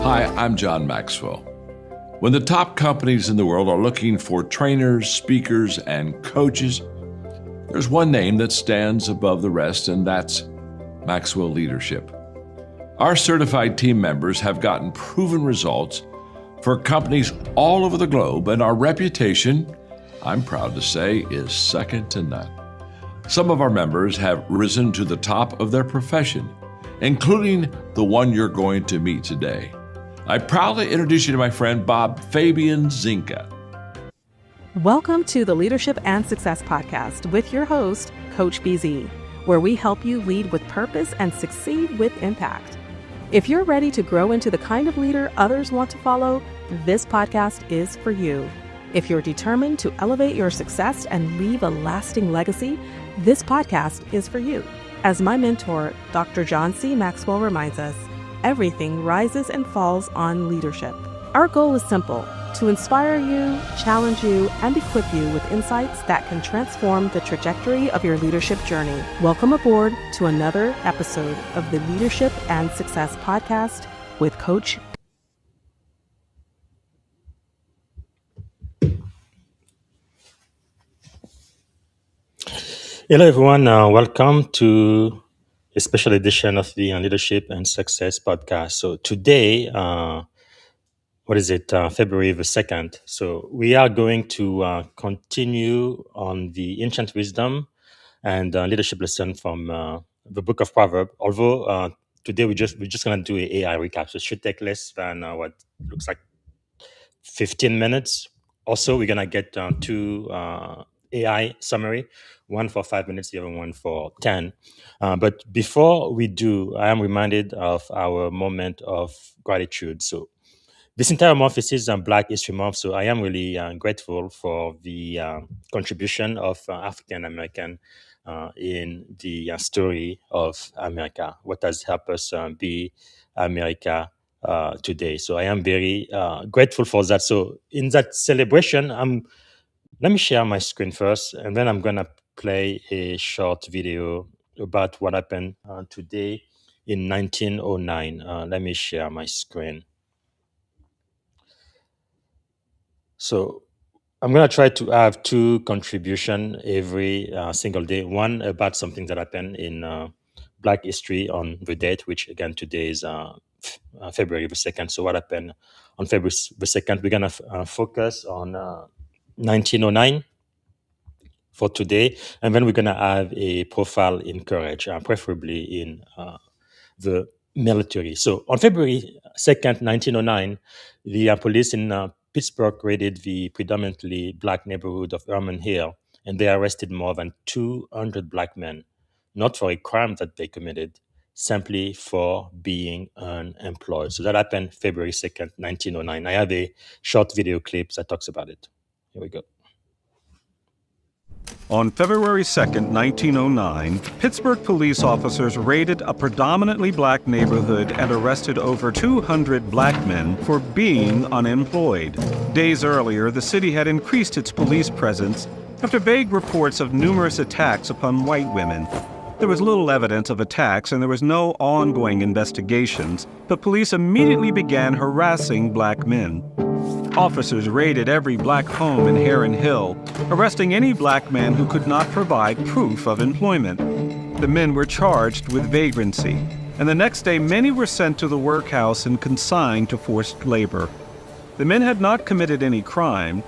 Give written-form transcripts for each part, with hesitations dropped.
Hi, I'm John Maxwell. When the top companies in the world are looking for trainers, speakers, and coaches, there's one name that stands above the rest, and that's Maxwell Leadership. Our certified team members have gotten proven results for companies all over the globe, and our reputation, I'm proud to say, is second to none. Some of our members have risen to the top of their profession, including the one you're going to meet today. I proudly introduce you to my friend Bob Fabian Zinka. Welcome to the Leadership and Success Podcast with your host, Coach BZ, where we help you lead with purpose and succeed with impact. If you're ready to grow into the kind of leader others want to follow, this podcast is for you. If you're determined to elevate your success and leave a lasting legacy, this podcast is for you. As my mentor, Dr. John C. Maxwell reminds us, everything rises and falls on leadership. Our goal is simple: to inspire you, challenge you, and equip you with insights that can transform the trajectory of your leadership journey. Welcome aboard to another episode of the Leadership and Success Podcast with Coach. Hello, everyone. Welcome to a special edition of the Leadership and Success Podcast. So today, February the 2nd. So we are going to continue on the ancient wisdom and leadership lesson from the book of Proverbs. Although today we're just going to do an AI recap. So it should take less than what looks like 15 minutes. Also, we're going to get two AI summary, one for 5 minutes, the other one for 10. But before we do, I am reminded of our moment of gratitude. So this entire month is Black History Month, so I am really grateful for the contribution of African American in the story of America, what has helped us be America today. So I am very grateful for that. So in that celebration, let me share my screen first, and then I'm going to play a short video about what happened today in 1909. Let me share my screen. So I'm going to try to have two contributions every single day. One about something that happened in Black history on the date, which again today is February the 2nd. So what happened on February the 2nd? We're going to focus on 1909 for today. And then we're going to have a profile in courage, preferably in the military. So on February 2nd, 1909, the police in Pittsburgh raided the predominantly Black neighborhood of Herman Hill, and they arrested more than 200 Black men, not for a crime that they committed, simply for being unemployed. So that happened February 2nd, 1909. I have a short video clip that talks about it. Here we go. On February 2nd, 1909, Pittsburgh police officers raided a predominantly Black neighborhood and arrested over 200 Black men for being unemployed. Days earlier, the city had increased its police presence after vague reports of numerous attacks upon white women. There was little evidence of attacks and there was no ongoing investigations, but police immediately began harassing Black men. Officers raided every Black home in Heron Hill, arresting any Black man who could not provide proof of employment. The men were charged with vagrancy, and the next day many were sent to the workhouse and consigned to forced labor. The men had not committed any crime.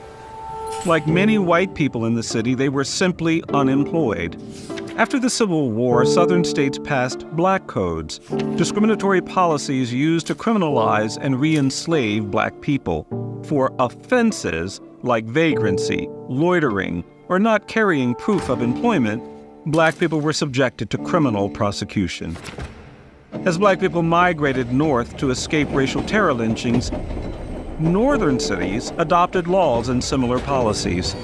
Like many white people in the city, they were simply unemployed. After the Civil War, Southern states passed Black codes, discriminatory policies used to criminalize and re-enslave Black people. For offenses like vagrancy, loitering, or not carrying proof of employment, Black people were subjected to criminal prosecution. As Black people migrated north to escape racial terror lynchings, northern cities adopted laws and similar policies.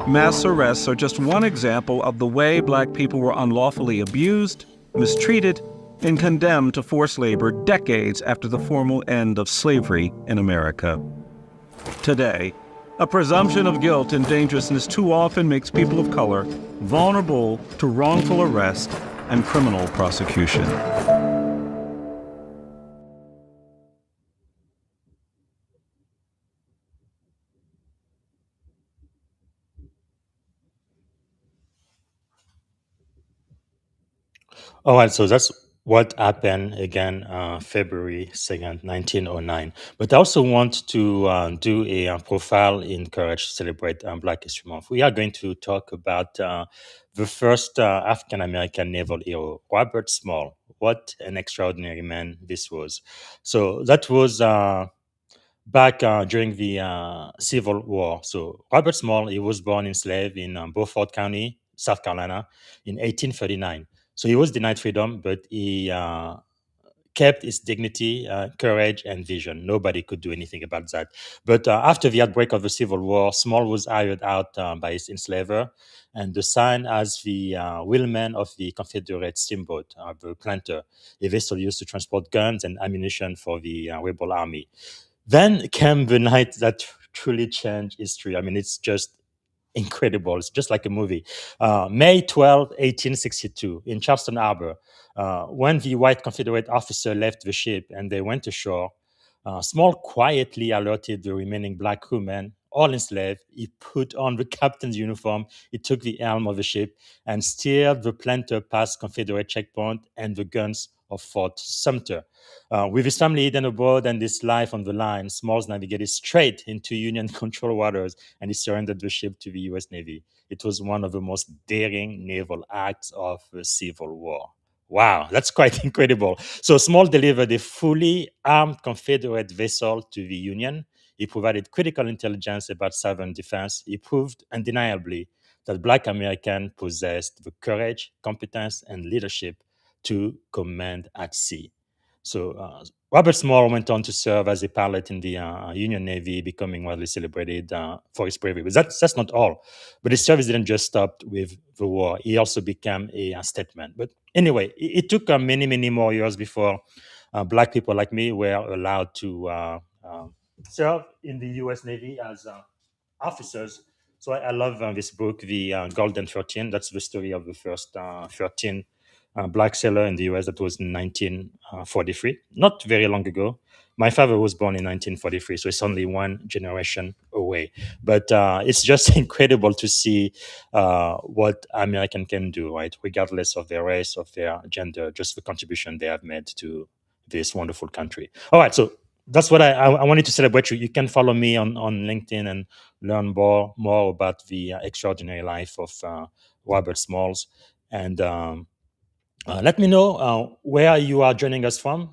Mass arrests are just one example of the way Black people were unlawfully abused, mistreated, and condemned to forced labor decades after the formal end of slavery in America. Today, a presumption of guilt and dangerousness too often makes people of color vulnerable to wrongful arrest and criminal prosecution. All right, so that's what happened again, February 2nd, 1909. But I also want to do a profile in Courage to celebrate Black History Month. We are going to talk about the first African American naval hero, Robert Small. What an extraordinary man this was. So that was back during the Civil War. So Robert Small, he was born enslaved in Beaufort County, South Carolina, in 1839. So he was denied freedom, but he kept his dignity, courage, and vision. Nobody could do anything about that. But after the outbreak of the Civil War, Small was hired out by his enslaver and assigned as the wheelman of the Confederate steamboat, the Planter, a vessel used to transport guns and ammunition for the rebel army. Then came the night that truly changed history. I mean, it's just incredible. It's just like a movie. May 12, 1862, in Charleston Harbor, when the white Confederate officer left the ship and they went ashore, Small quietly alerted the remaining black crewmen, all enslaved. He put on the captain's uniform, he took the helm of the ship, and steered the planter past Confederate checkpoint and the guns of Fort Sumter. With his family hidden aboard and his life on the line, Smalls navigated straight into Union control waters and he surrendered the ship to the U.S. Navy. It was one of the most daring naval acts of the Civil War. Wow, that's quite incredible. So Small delivered a fully armed Confederate vessel to the Union. He provided critical intelligence about Southern defense. He proved undeniably that Black Americans possessed the courage, competence, and leadership to command at sea. So Robert Small went on to serve as a pilot in the Union Navy, becoming widely celebrated for his bravery. But that's not all. But his service didn't just stop with the war. He also became a statesman. But anyway, it took many, many more years before black people like me were allowed to serve in the U.S. Navy as officers. So I love this book, The Golden 13. That's the story of the first 13 black sailor in the US. That was in 1943, not very long ago. My father was born in 1943, so it's only one generation away. But it's just incredible to see what American can do, right? Regardless of their race, of their gender, just the contribution they have made to this wonderful country. All right, so that's what I wanted to celebrate you. You can follow me on LinkedIn and learn more about the extraordinary life of Robert Smalls. And let me know where you are joining us from,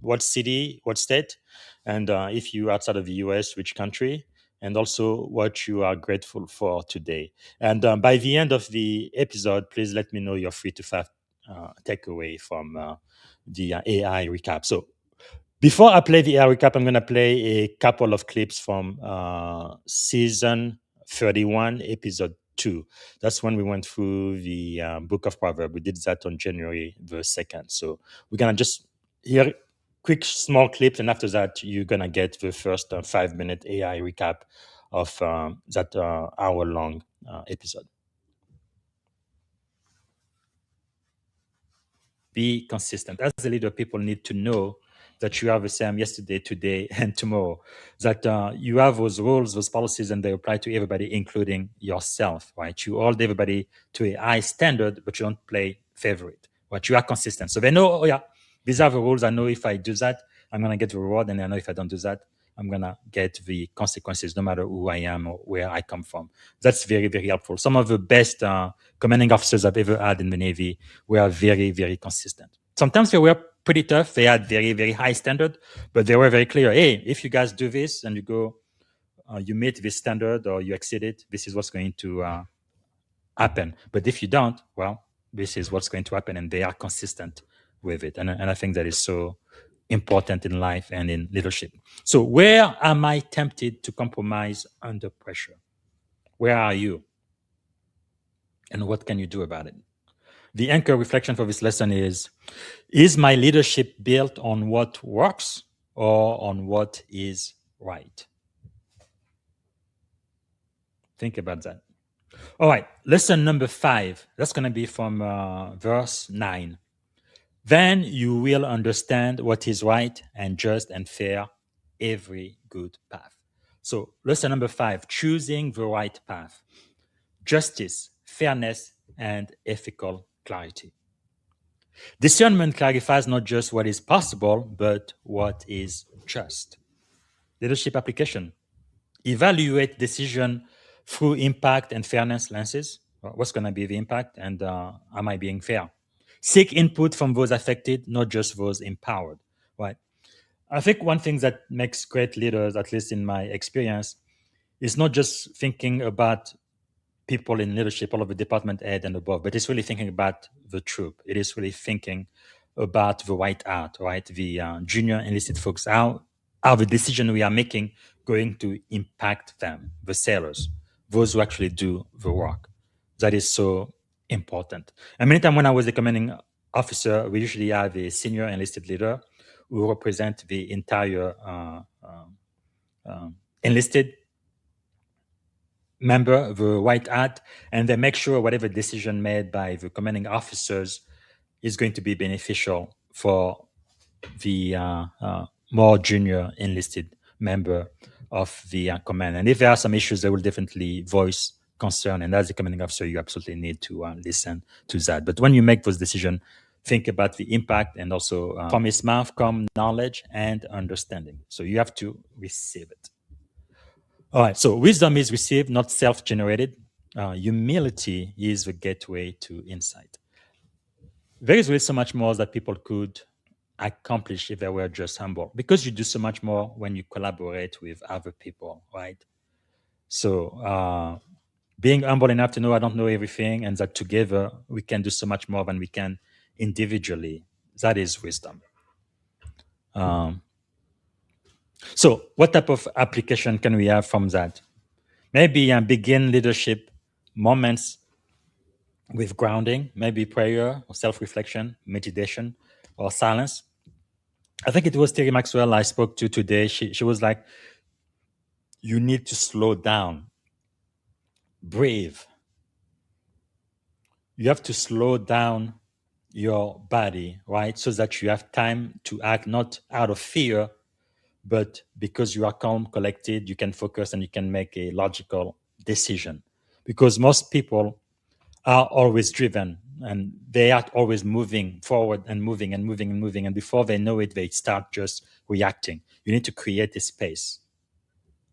what city, what state, and if you are outside of the US, which country, and also what you are grateful for today. And by the end of the episode, please let me know your 3 to 5 takeaway from the AI recap. So before I play the AI recap, I'm going to play a couple of clips from season 31, episode 2. That's when we went through the book of Proverbs. We did that on January the 2nd. So we're going to just hear quick, small clips, and after that, you're going to get the first 5-minute AI recap of that hour-long episode. Be consistent. As a leader, people need to know that you are the same yesterday, today, and tomorrow. That you have those rules, those policies, and they apply to everybody, including yourself, right? You hold everybody to a high standard, but you don't play favorite, right? You are consistent. So they know, oh yeah, these are the rules. I know if I do that, I'm going to get the reward. And I know if I don't do that, I'm going to get the consequences, no matter who I am or where I come from. That's very, very helpful. Some of the best commanding officers I've ever had in the Navy were very, very consistent. Sometimes they were pretty tough. They had very, very high standard, but they were very clear. Hey, if you guys do this and you go, you meet this standard or you exceed it, this is what's going to happen. But if you don't, well, this is what's going to happen. And they are consistent with it. And I think that is so important in life and in leadership. So where am I tempted to compromise under pressure? Where are you? And what can you do about it? The anchor reflection for this lesson is my leadership built on what works or on what is right? Think about that. All right, lesson number 5. That's going to be from verse 9. Then you will understand what is right and just and fair, every good path. So lesson number 5, choosing the right path. Justice, fairness, and ethical clarity. Discernment clarifies not just what is possible, but what is just. Leadership application. Evaluate decision through impact and fairness lenses. What's going to be the impact, and am I being fair? Seek input from those affected, not just those empowered. Right. I think one thing that makes great leaders, at least in my experience, is not just thinking about people in leadership, all of the department head and above, but it's really thinking about the troop. It is really thinking about the white hat, right? The junior enlisted folks. How are the decision we are making going to impact them, the sailors, those who actually do the work? That is so important. And many times when I was the commanding officer, we usually have a senior enlisted leader who represent the entire enlisted member, the white hat, and they make sure whatever decision made by the commanding officers is going to be beneficial for the more junior enlisted member of the command. And if there are some issues, they will definitely voice concern. And as a commanding officer, you absolutely need to listen to that. But when you make those decisions, think about the impact, and also from his mouth come knowledge and understanding. So you have to receive it. All right, so wisdom is received, not self-generated. Humility is the gateway to insight. There is really so much more that people could accomplish if they were just humble, because you do so much more when you collaborate with other people, right? So being humble enough to know I don't know everything, and that together we can do so much more than we can individually, that is wisdom. So what type of application can we have from that? Maybe begin leadership moments with grounding, maybe prayer or self-reflection, meditation, or silence. I think it was Terry Maxwell I spoke to today. She was like, you need to slow down, breathe. You have to slow down your body, right? So that you have time to act, not out of fear, but because you are calm, collected, you can focus and you can make a logical decision. Because most people are always driven, and they are always moving forward and moving and moving and moving. And before they know it, they start just reacting. You need to create a space.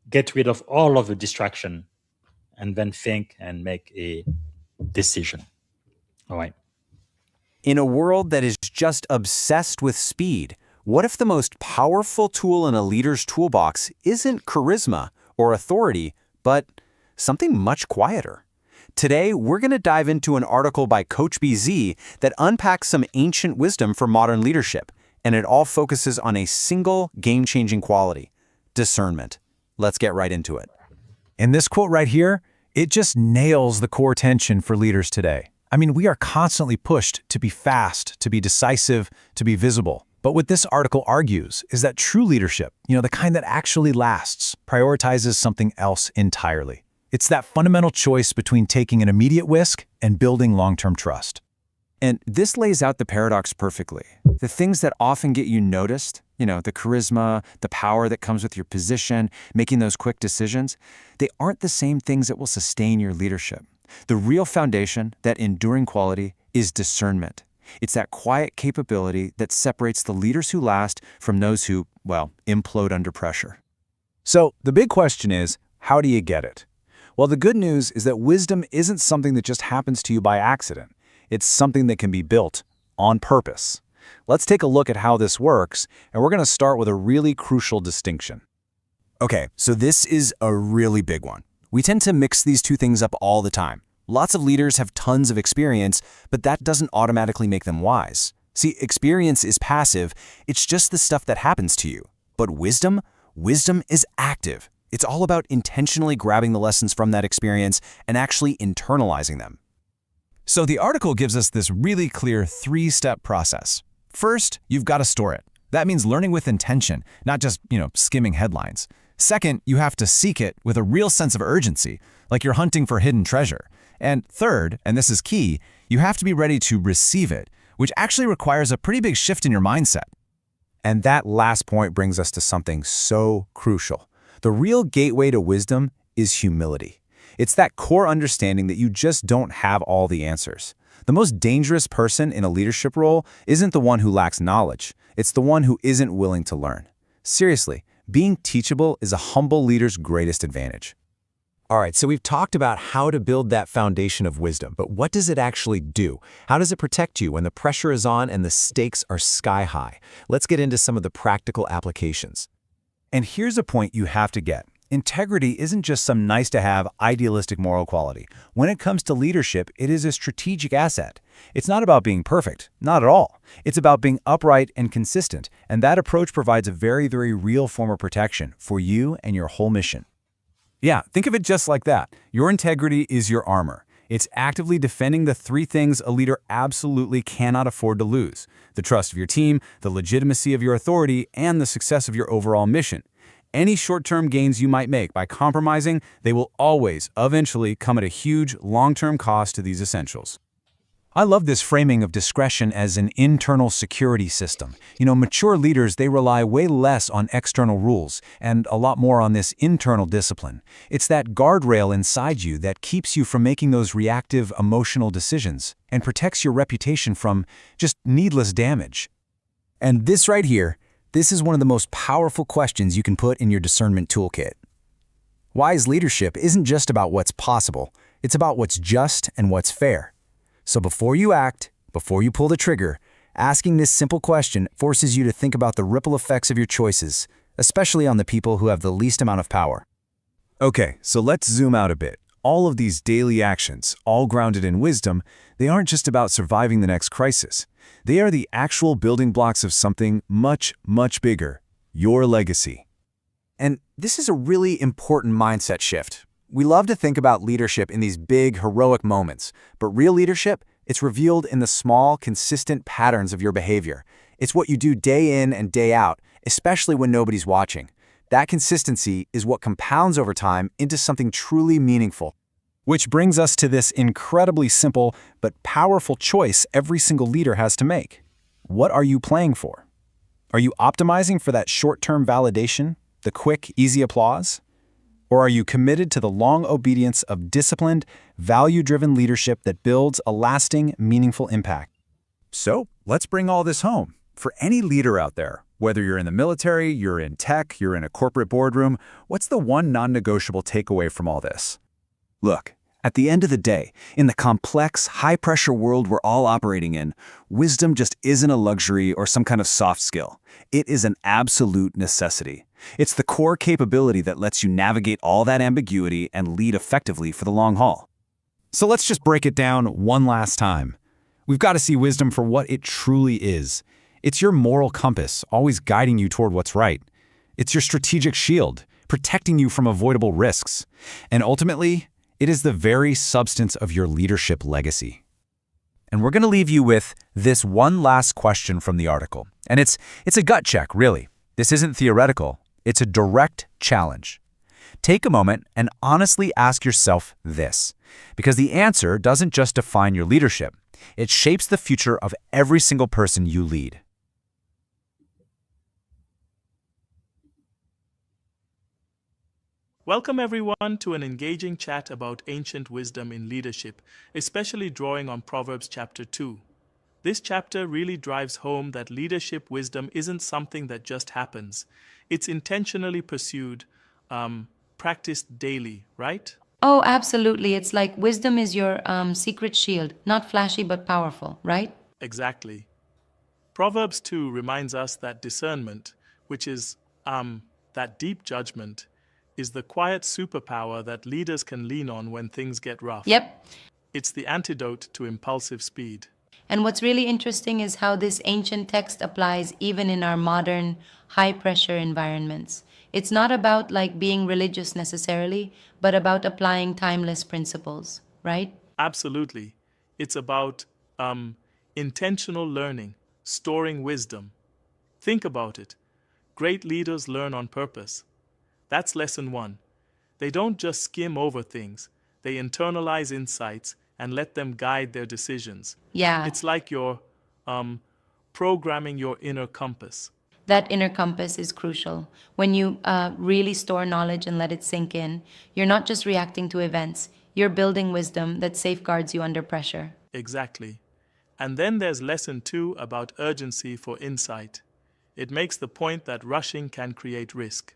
Get rid of all of the distraction, and then think and make a decision. All right. In a world that is just obsessed with speed, what if the most powerful tool in a leader's toolbox isn't charisma or authority, but something much quieter? Today, we're going to dive into an article by Coach BZ that unpacks some ancient wisdom for modern leadership, and it all focuses on a single game-changing quality: discernment. Let's get right into it. And this quote right here, it just nails the core tension for leaders today. I mean, we are constantly pushed to be fast, to be decisive, to be visible. But what this article argues is that true leadership, the kind that actually lasts, prioritizes something else entirely. It's that fundamental choice between taking an immediate risk and building long-term trust. And this lays out the paradox perfectly. The things that often get you noticed, the charisma, the power that comes with your position, making those quick decisions, they aren't the same things that will sustain your leadership. The real foundation, that enduring quality, is discernment. It's that quiet capability that separates the leaders who last from those who, implode under pressure. So the big question is, how do you get it? Well, the good news is that wisdom isn't something that just happens to you by accident. It's something that can be built on purpose. Let's take a look at how this works, and we're going to start with a really crucial distinction. Okay, so this is a really big one. We tend to mix these two things up all the time. Lots of leaders have tons of experience, but that doesn't automatically make them wise. See, experience is passive. It's just the stuff that happens to you. But wisdom is active. It's all about intentionally grabbing the lessons from that experience and actually internalizing them. So the article gives us this really clear 3-step process. First, you've got to store it. That means learning with intention, not just, skimming headlines. Second, you have to seek it with a real sense of urgency, like you're hunting for hidden treasure. And third, and this is key, you have to be ready to receive it, which actually requires a pretty big shift in your mindset. And that last point brings us to something so crucial. The real gateway to wisdom is humility. It's that core understanding that you just don't have all the answers. The most dangerous person in a leadership role isn't the one who lacks knowledge. It's the one who isn't willing to learn. Seriously, being teachable is a humble leader's greatest advantage. All right, so we've talked about how to build that foundation of wisdom, but what does it actually do? How does it protect you when the pressure is on and the stakes are sky high? Let's get into some of the practical applications. And here's a point you have to get. Integrity isn't just some nice-to-have, idealistic moral quality. When it comes to leadership, it is a strategic asset. It's not about being perfect, not at all. It's about being upright and consistent, and that approach provides a very, very real form of protection for you and your whole mission. Yeah, think of it just like that. Your integrity is your armor. It's actively defending the three things a leader absolutely cannot afford to lose: the trust of your team, the legitimacy of your authority, and the success of your overall mission. Any short-term gains you might make by compromising, they will always, eventually, come at a huge, long-term cost to these essentials. I love this framing of discretion as an internal security system. Mature leaders, they rely way less on external rules and a lot more on this internal discipline. It's that guardrail inside you that keeps you from making those reactive, emotional decisions and protects your reputation from just needless damage. And this right here, this is one of the most powerful questions you can put in your discernment toolkit. Wise leadership isn't just about what's possible, it's about what's just and what's fair. So before you act, before you pull the trigger, asking this simple question forces you to think about the ripple effects of your choices, especially on the people who have the least amount of power. Okay, so let's zoom out a bit. All of these daily actions, all grounded in wisdom, they aren't just about surviving the next crisis. They are the actual building blocks of something much, much bigger: your legacy. And this is a really important mindset shift. We love to think about leadership in these big, heroic moments, but real leadership, it's revealed in the small, consistent patterns of your behavior. It's what you do day in and day out, especially when nobody's watching. That consistency is what compounds over time into something truly meaningful. Which brings us to this incredibly simple but powerful choice every single leader has to make. What are you playing for? Are you optimizing for that short-term validation, the quick, easy applause? Or are you committed to the long obedience of disciplined, value-driven leadership that builds a lasting, meaningful impact? So, let's bring all this home. For any leader out there, whether you're in the military, you're in tech, you're in a corporate boardroom, what's the one non-negotiable takeaway from all this? Look, at the end of the day, in the complex, high-pressure world we're all operating in, wisdom just isn't a luxury or some kind of soft skill. It is an absolute necessity. It's the core capability that lets you navigate all that ambiguity and lead effectively for the long haul. So let's just break it down one last time. We've got to see wisdom for what it truly is. It's your moral compass, always guiding you toward what's right. It's your strategic shield, protecting you from avoidable risks. And ultimately, it is the very substance of your leadership legacy. And we're going to leave you with this one last question from the article. And it's a gut check, really. This isn't theoretical. It's a direct challenge. Take a moment and honestly ask yourself this, because the answer doesn't just define your leadership. It shapes the future of every single person you lead. Welcome everyone to an engaging chat about ancient wisdom in leadership, especially drawing on Proverbs Chapter 2. This chapter really drives home that leadership wisdom isn't something that just happens. It's intentionally pursued, practiced daily, right? Oh, absolutely. It's like wisdom is your secret shield, not flashy but powerful, right? Exactly. Proverbs 2 reminds us that discernment, which is that deep judgment, is the quiet superpower that leaders can lean on when things get rough. Yep. It's the antidote to impulsive speed. And what's really interesting is how this ancient text applies even in our modern, high-pressure environments. It's not about being religious necessarily, but about applying timeless principles, right? Absolutely. It's about intentional learning, storing wisdom. Think about it. Great leaders learn on purpose. That's lesson 1. They don't just skim over things. They internalize insights and let them guide their decisions. Yeah. It's like you're programming your inner compass. That inner compass is crucial. When you really store knowledge and let it sink in, you're not just reacting to events, you're building wisdom that safeguards you under pressure. Exactly. And then there's lesson 2 about urgency for insight. It makes the point that rushing can create risk.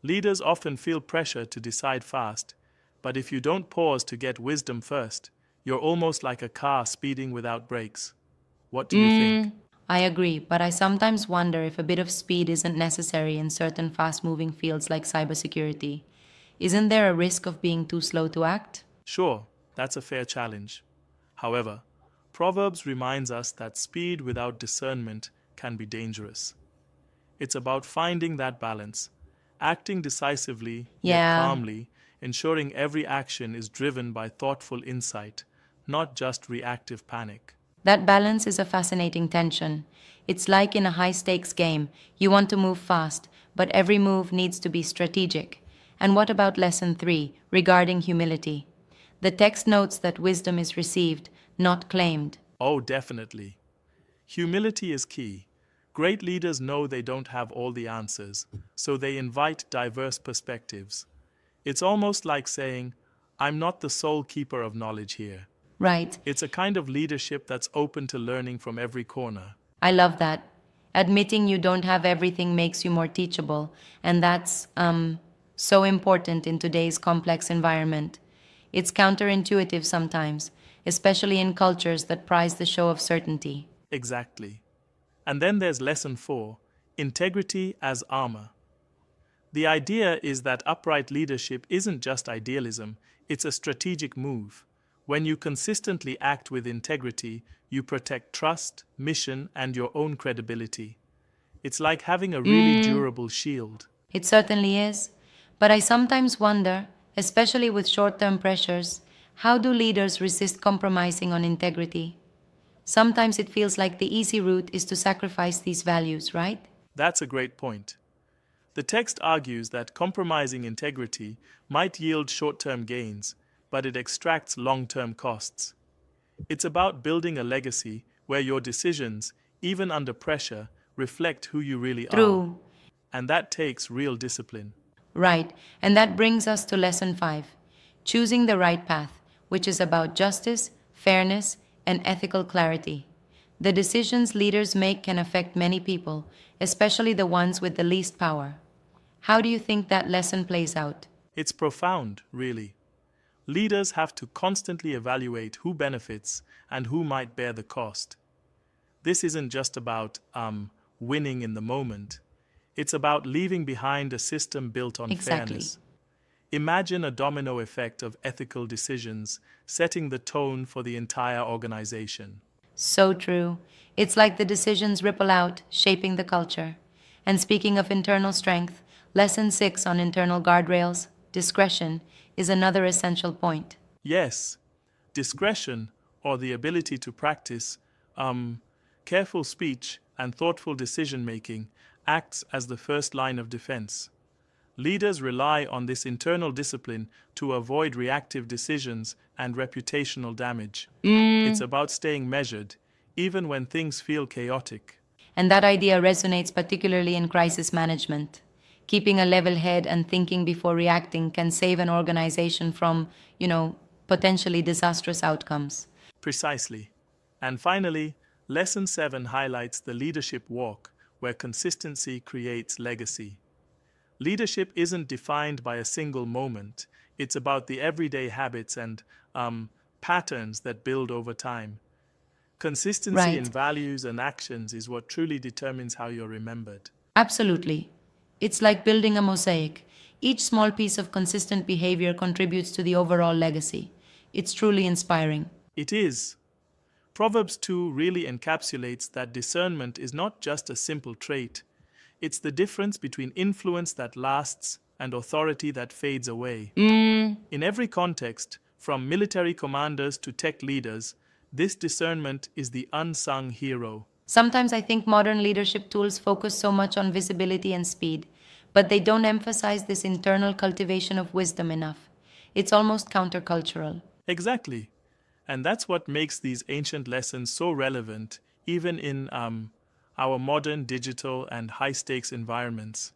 Leaders often feel pressure to decide fast, but if you don't pause to get wisdom first, you're almost like a car speeding without brakes. What do you think? I agree, but I sometimes wonder if a bit of speed isn't necessary in certain fast moving fields like cybersecurity. Isn't there a risk of being too slow to act? Sure, that's a fair challenge. However, Proverbs reminds us that speed without discernment can be dangerous. It's about finding that balance, acting decisively yet Yeah. calmly, ensuring every action is driven by thoughtful insight, not just reactive panic. That balance is a fascinating tension. It's like in a high stakes game. You want to move fast, but every move needs to be strategic. And what about lesson 3 regarding humility? The text notes that wisdom is received, not claimed. Oh, definitely. Humility is key. Great leaders know they don't have all the answers, so they invite diverse perspectives. It's almost like saying, I'm not the sole keeper of knowledge here. Right. It's a kind of leadership that's open to learning from every corner. I love that. Admitting you don't have everything makes you more teachable, and that's so important in today's complex environment. It's counterintuitive sometimes, especially in cultures that prize the show of certainty. Exactly. And then there's lesson 4, integrity as armor. The idea is that upright leadership isn't just idealism, it's a strategic move. When you consistently act with integrity, you protect trust, mission, and your own credibility. It's like having a really durable shield. It certainly is. But I sometimes wonder, especially with short term pressures, how do leaders resist compromising on integrity? Sometimes it feels like the easy route is to sacrifice these values, right? That's a great point. The text argues that compromising integrity might yield short-term gains, but it extracts long-term costs. It's about building a legacy where your decisions, even under pressure, reflect who you really are. True. And that takes real discipline. Right. And that brings us to lesson 5 choosing the right path, which is about justice, fairness, and ethical clarity. The decisions leaders make can affect many people, especially the ones with the least power. How do you think that lesson plays out? It's profound, really. Leaders have to constantly evaluate who benefits and who might bear the cost. This isn't just about winning in the moment. It's about leaving behind a system built on Exactly. fairness. Imagine a domino effect of ethical decisions setting the tone for the entire organization. So true. It's like the decisions ripple out, shaping the culture. And speaking of internal strength, lesson 6 on internal guardrails, discretion, is another essential point. Yes, discretion, or the ability to practice careful speech and thoughtful decision-making, acts as the first line of defense. Leaders rely on this internal discipline to avoid reactive decisions and reputational damage. It's about staying measured, even when things feel chaotic. And that idea resonates particularly in crisis management. Keeping a level head and thinking before reacting can save an organization from, potentially disastrous outcomes. Precisely. And finally, Lesson 7 highlights the leadership walk, where consistency creates legacy. Leadership isn't defined by a single moment. It's about the everyday habits and patterns that build over time. Consistency in Right. values and actions is what truly determines how you're remembered. Absolutely. It's like building a mosaic. Each small piece of consistent behavior contributes to the overall legacy. It's truly inspiring. It is. Proverbs 2 really encapsulates that discernment is not just a simple trait. It's the difference between influence that lasts and authority that fades away. In every context, from military commanders to tech leaders, this discernment is the unsung hero. Sometimes I think modern leadership tools focus so much on visibility and speed, but they don't emphasize this internal cultivation of wisdom enough. It's almost countercultural. Exactly. And that's what makes these ancient lessons so relevant, even in our modern digital and high-stakes environments.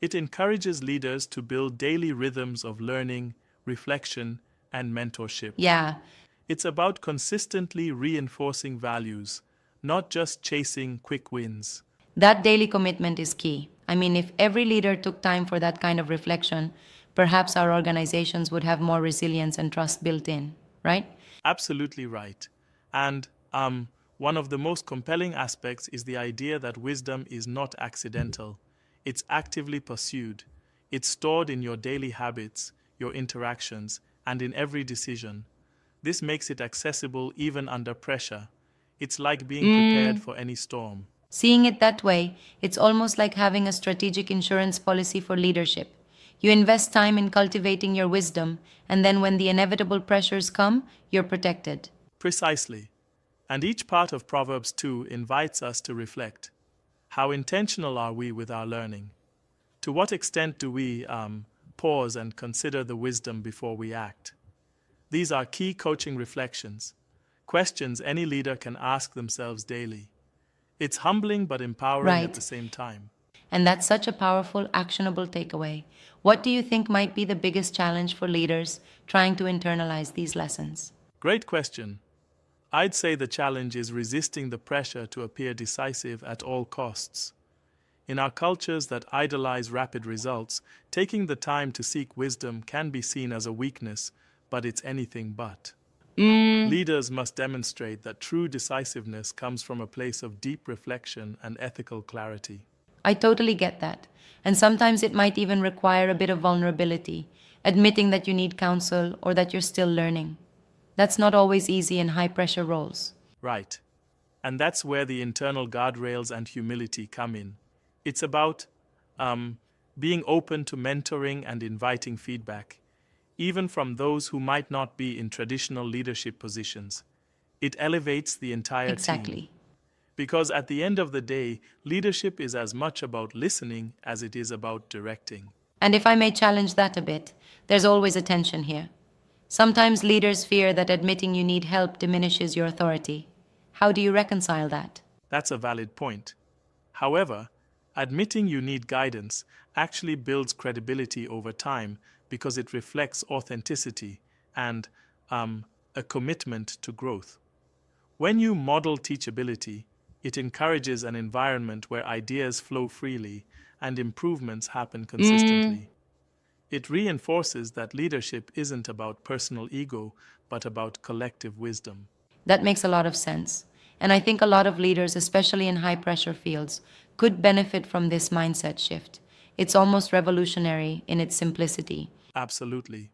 It encourages leaders to build daily rhythms of learning, reflection, and mentorship. Yeah, It's about consistently reinforcing values, not just chasing quick wins. That daily commitment is key. I mean, if every leader took time for that kind of reflection, perhaps our organizations would have more resilience and trust built in, right? Absolutely right. And one of the most compelling aspects is the idea that wisdom is not accidental. It's actively pursued. It's stored in your daily habits, your interactions, and in every decision. This makes it accessible even under pressure. It's like being prepared for any storm. Seeing it that way, it's almost like having a strategic insurance policy for leadership. You invest time in cultivating your wisdom, and then when the inevitable pressures come, you're protected. Precisely. And each part of Proverbs 2 invites us to reflect. How intentional are we with our learning? To what extent do we pause and consider the wisdom before we act? These are key coaching reflections, questions any leader can ask themselves daily. It's humbling but empowering at Right. the same time. And that's such a powerful, actionable takeaway. What do you think might be the biggest challenge for leaders trying to internalize these lessons? Great question. I'd say the challenge is resisting the pressure to appear decisive at all costs. In our cultures that idolize rapid results, taking the time to seek wisdom can be seen as a weakness, but it's anything but. Leaders must demonstrate that true decisiveness comes from a place of deep reflection and ethical clarity. I totally get that. And sometimes it might even require a bit of vulnerability, admitting that you need counsel or that you're still learning. That's not always easy in high pressure roles. Right. And that's where the internal guardrails and humility come in. It's about being open to mentoring and inviting feedback, even from those who might not be in traditional leadership positions. It elevates the entire team. Exactly. Because at the end of the day, leadership is as much about listening as it is about directing. And if I may challenge that a bit, there's always a tension here. Sometimes leaders fear that admitting you need help diminishes your authority. How do you reconcile that? That's a valid point. However, admitting you need guidance actually builds credibility over time because it reflects authenticity and a commitment to growth. When you model teachability, it encourages an environment where ideas flow freely and improvements happen consistently. It reinforces that leadership isn't about personal ego, but about collective wisdom. That makes a lot of sense. And I think a lot of leaders, especially in high pressure fields, could benefit from this mindset shift. It's almost revolutionary in its simplicity. Absolutely.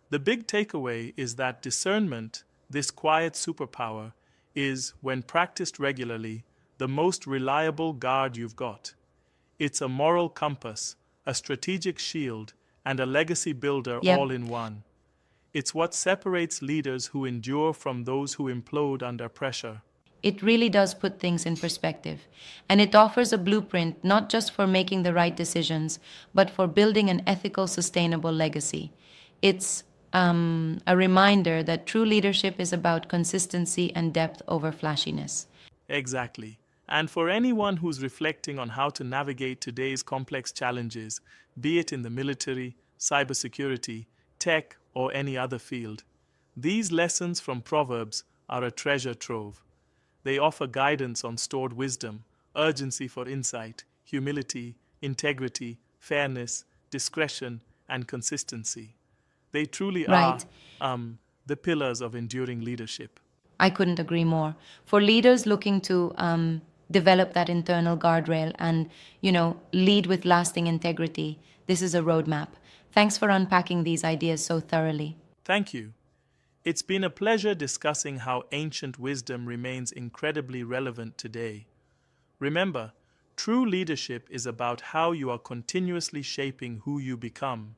The big takeaway is that discernment, this quiet superpower, is, when practiced regularly, the most reliable guard you've got. It's a moral compass, a strategic shield, and a legacy builder Yep. all in one. It's what separates leaders who endure from those who implode under pressure. It really does put things in perspective. And it offers a blueprint not just for making the right decisions, but for building an ethical, sustainable legacy. It's a reminder that true leadership is about consistency and depth over flashiness. Exactly. And for anyone who's reflecting on how to navigate today's complex challenges, be it in the military, cybersecurity, tech, or any other field, these lessons from Proverbs are a treasure trove. They offer guidance on stored wisdom, urgency for insight, humility, integrity, fairness, discretion, and consistency. They truly Right. are the pillars of enduring leadership. I couldn't agree more. For leaders looking to develop that internal guardrail and, lead with lasting integrity, this is a roadmap. Thanks for unpacking these ideas so thoroughly. Thank you. It's been a pleasure discussing how ancient wisdom remains incredibly relevant today. Remember, true leadership is about how you are continuously shaping who you become,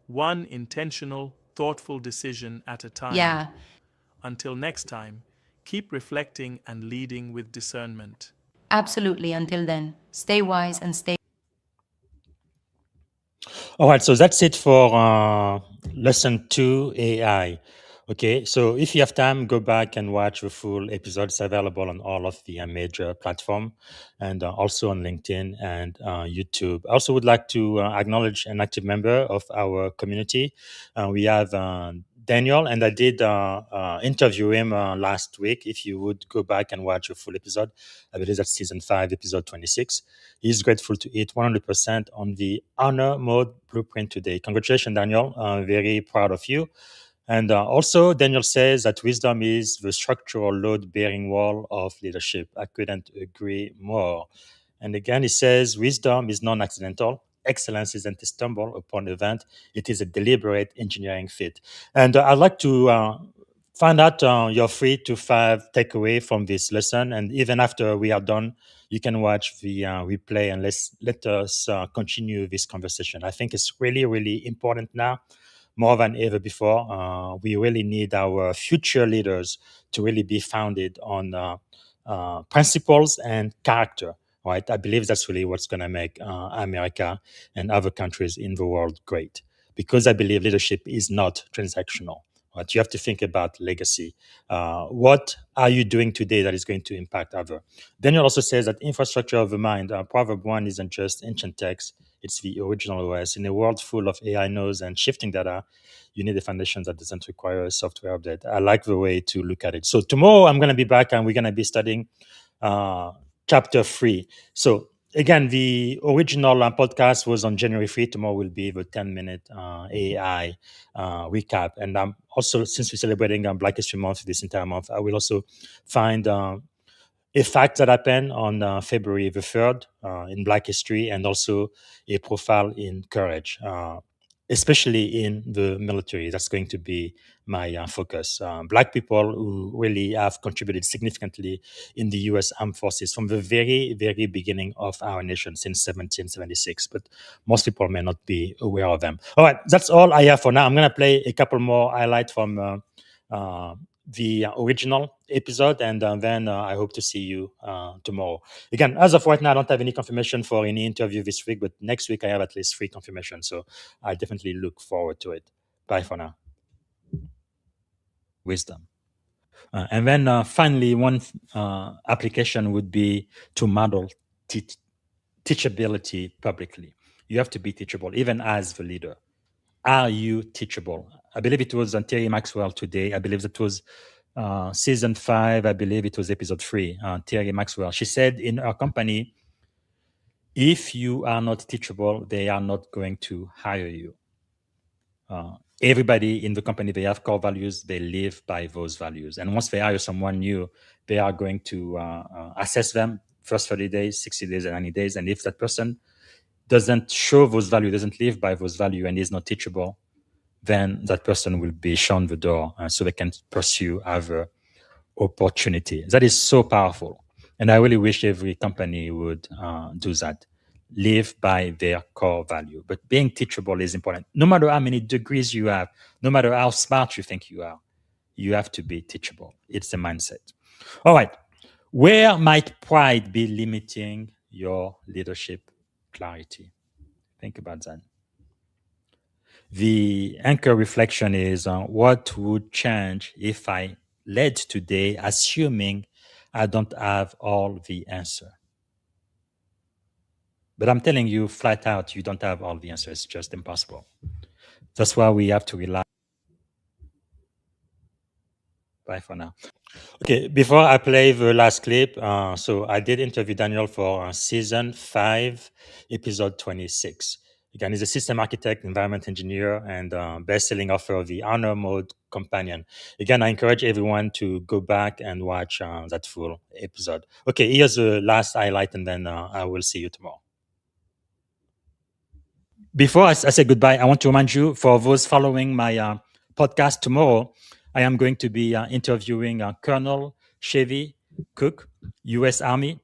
one intentional, thoughtful decision at a time. Yeah. Until next time, keep reflecting and leading with discernment. Absolutely. Until then, stay wise and stay. All right, so that's it for lesson 2 AI. Okay, so if you have time, go back and watch the full episodes available on all of the major platforms and also on LinkedIn and YouTube. I also would like to acknowledge an active member of our community. We have Daniel, and I did interview him last week. If you would go back and watch a full episode, I believe that's season 5, episode 26. He's grateful to hit 100% on the honor mode blueprint today. Congratulations, Daniel. Very proud of you. And also, Daniel says that wisdom is the structural load-bearing wall of leadership. I couldn't agree more. And again, he says wisdom is non-accidental. Excellence isn't a stumble upon event. It is a deliberate engineering feat. And I'd like to find out your 3 to 5 takeaway from this lesson. And even after we are done, you can watch the replay and let us continue this conversation. I think it's really, really important now, more than ever before. We really need our future leaders to really be founded on principles and character. Right? I believe that's really what's going to make America and other countries in the world great. Because I believe leadership is not transactional. Right? You have to think about legacy. What are you doing today that is going to impact other? Daniel also says that infrastructure of the mind, Proverb 1 isn't just ancient text, it's the original OS. In a world full of AI nodes and shifting data, you need a foundation that doesn't require a software update. I like the way to look at it. So tomorrow I'm going to be back and we're going to be studying chapter 3. So again, the original podcast was on January 3. Tomorrow will be the 10-minute AI recap. And also, since we're celebrating Black History Month this entire month, I will also find a fact that happened on February the 3rd in Black history, and also a profile in courage, especially in the military. That's going to be my focus. Black people who really have contributed significantly in the U.S. Armed Forces from the very, very beginning of our nation since 1776. But most people may not be aware of them. All right, that's all I have for now. I'm going to play a couple more highlights from the original episode, and then I hope to see you tomorrow. Again, as of right now, I don't have any confirmation for any interview this week, but next week I have at least 3 confirmations, so I definitely look forward to it. Bye for now. Wisdom. And then finally, one application would be to model teachability publicly. You have to be teachable, even as the leader. Are you teachable? I believe it was on Terry Maxwell today. I believe it was season 5. I believe it was episode 3. Terry Maxwell. She said in her company, if you are not teachable, they are not going to hire you. Everybody in the company, they have core values. They live by those values. And once they hire someone new, they are going to assess them first 30 days, 60 days, and 90 days. And if that person doesn't show those values, doesn't live by those values, and is not teachable, then that person will be shown the door so they can pursue other opportunity. That is so powerful. And I really wish every company would do that. Live by their core value. But being teachable is important. No matter how many degrees you have, no matter how smart you think you are, you have to be teachable. It's a mindset. All right. Where might pride be limiting your leadership clarity? Think about that. The anchor reflection is what would change if I led today assuming I don't have all the answer? But I'm telling you flat out, you don't have all the answers. It's just impossible. That's why we have to rely. Bye for now. Okay, before I play the last clip, so I did interview Daniel for season 5, episode 26. Again, he's a system architect, environment engineer, and best-selling author of the Honor Mode Companion. Again, I encourage everyone to go back and watch that full episode. Okay, here's the last highlight, and then I will see you tomorrow. Before I say goodbye, I want to remind you, for those following my podcast tomorrow, I am going to be interviewing Colonel Chevy Cook, U.S. Army.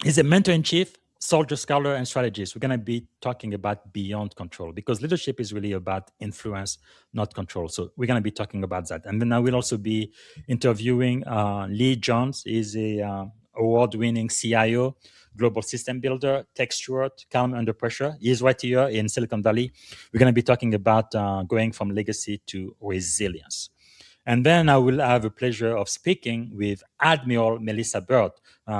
He's a mentor-in-chief, soldier scholar, and strategist. We're going to be talking about beyond control, because leadership is really about influence, not control. So we're going to be talking about that. And then I will also be interviewing Lee Jones. He's a award-winning CIO, global system builder, tech steward, calm under pressure. He's right here in Silicon Valley. We're going to be talking about going from legacy to resilience. And then I will have the pleasure of speaking with Admiral Melissa Bird.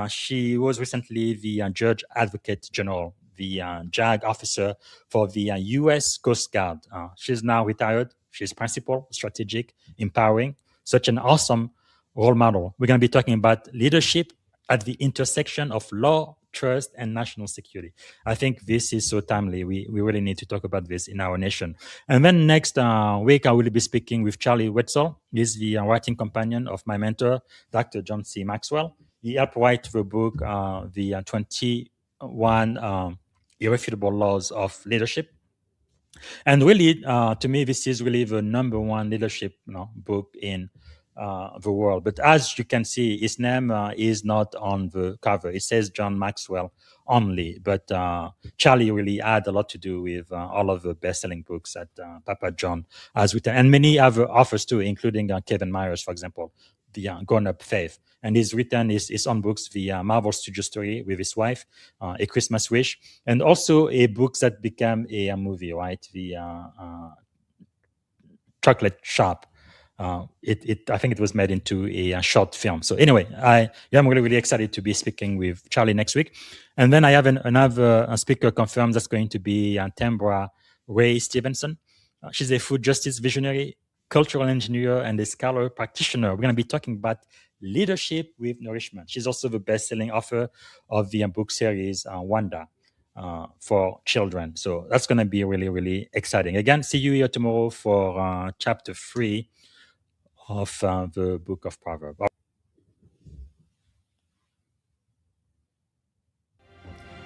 She was recently the Judge Advocate General, the JAG officer for the U.S. Coast Guard. She's now retired. She's principled, strategic, empowering, such an awesome role model. We're going to be talking about leadership at the intersection of law, trust, and national security. I think this is so timely. We really need to talk about this in our nation. And then next week, I will be speaking with Charlie Wetzel. He's the writing companion of my mentor, Dr. John C. Maxwell. He helped write the book, the 21 Irrefutable Laws of Leadership. And really, to me, this is really the number one leadership book in the world. But as you can see, his name is not on the cover. It says John Maxwell only. But Charlie really had a lot to do with all of the best-selling books that Papa John has written, and many other authors too, including Kevin Myers, for example, the Grown Up Faith. And he's written his own books, the Marvel Studio Story with his wife, A Christmas Wish, and also a book that became a movie, right? The Chocolate Shop. I think it was made into a short film. So anyway, I'm really excited to be speaking with Charlie next week. And then I have another speaker confirmed that's going to be Tambra Ray Stevenson. She's a food justice visionary, cultural engineer, and a scholar practitioner. We're going to be talking about leadership with nourishment. She's also the best-selling author of the book series Wanda for children. So that's going to be really exciting. Again, see you here tomorrow for chapter 3 of the book of Proverbs.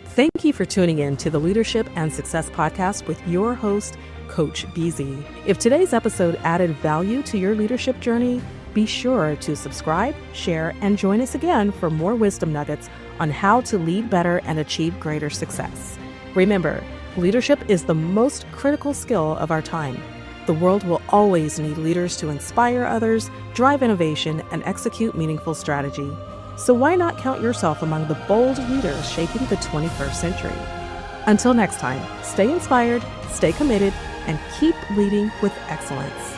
Thank you for tuning in to the Leadership and Success Podcast with your host, Coach BZ. If today's episode added value to your leadership journey, be sure to subscribe, share, and join us again for more wisdom nuggets on how to lead better and achieve greater success. Remember, leadership is the most critical skill of our time. The world will always need leaders to inspire others, drive innovation, and execute meaningful strategy. So why not count yourself among the bold leaders shaping the 21st century? Until next time, stay inspired, stay committed, and keep leading with excellence.